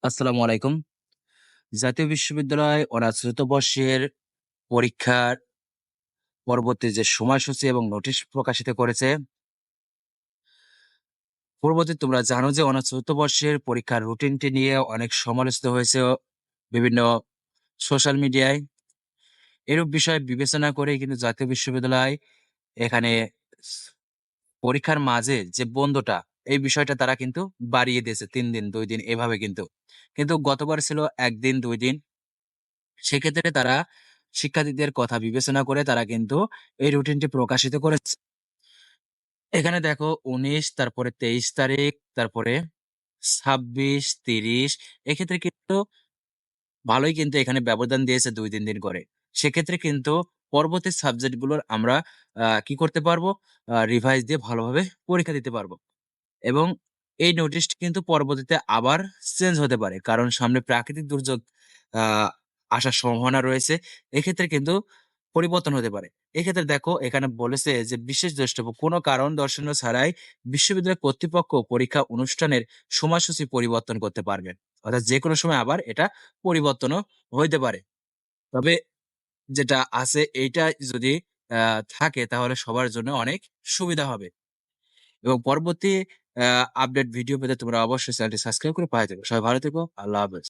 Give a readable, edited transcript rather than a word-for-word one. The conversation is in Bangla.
আসসালামু আলাইকুম। জাতীয় বিশ্ববিদ্যালয় অনার্স চতুর্থ বর্ষের পরীক্ষার পরবর্তী যে সময়সূচি এবং নোটিশ প্রকাশিত করেছে। পূর্ববর্তী তোমরা জানো যে অনার্স চতুর্থ বর্ষের পরীক্ষার রুটিনটি নিয়ে অনেক সমালোচিত হয়েছে বিভিন্ন সোশ্যাল মিডিয়ায়। এরূপ বিষয় বিবেচনা করেই কিন্তু জাতীয় বিশ্ববিদ্যালয় এখানে স পরীক্ষার মাঝে যে বন্ধটা, এই বিষয়টা তারা কিন্তু বাড়িয়ে দিয়েছে ৩ দিন, ২ দিন এভাবে কিন্তু। কিন্তু গতবার ছিল ১ দিন, ২ দিন। সেক্ষেত্রে তারা শিক্ষার্থীদের কথা বিবেচনা করে তারা কিন্তু এই রুটিনটি প্রকাশিত করেছে। এখানে দেখো ১৯ তারপরে ২৩ তারিখ, তারপরে ২৬, ৩০ এক্ষেত্রে কিন্তু ভালোই কিন্তু এখানে ব্যবধান দিয়েছে ২-৩ দিন করে। সেক্ষেত্রে কিন্তু পরবর্তী সাবজেক্ট গুলোর আমরা কি করতে পারবো? রিভাইজ দিয়ে ভালোভাবে পরীক্ষা দিতে পারবো। এবং এই নোটিশটি কিন্তু পরবর্তীতে আবার চেঞ্জ হতে পারে। কারণ সামনে প্রাকৃতিক দুর্যোগ আ আসার সম্ভাবনা রয়েছে। এক্ষেত্রে কিন্তু পরিবর্তন হতে পারে। এক্ষেত্রে দেখো এখানে বলেছে যে বিশেষ দ্রষ্টব্য কোনো কারণ দর্শানো ছাড়াই বিশ্ববিদ্যালয় কর্তৃপক্ষ পরীক্ষা অনুষ্ঠানের সময়সূচি পরিবর্তন করতে পারবে। অর্থাৎ যেকোনো সময় আবার এটা পরিবর্তনও হইতে পারে। তবে যেটা আছে এইটা যদি আ থাকে তাহলে সবার জন্য অনেক সুবিধা হবে। এবং পরবর্তী আপডেট ভিডিও পেতে তোমরা অবশ্যই চ্যানেলটি সাবস্ক্রাইব করে পাশে থেকো। সবাই ভালো থেকো। আল্লাহ হাফেজ।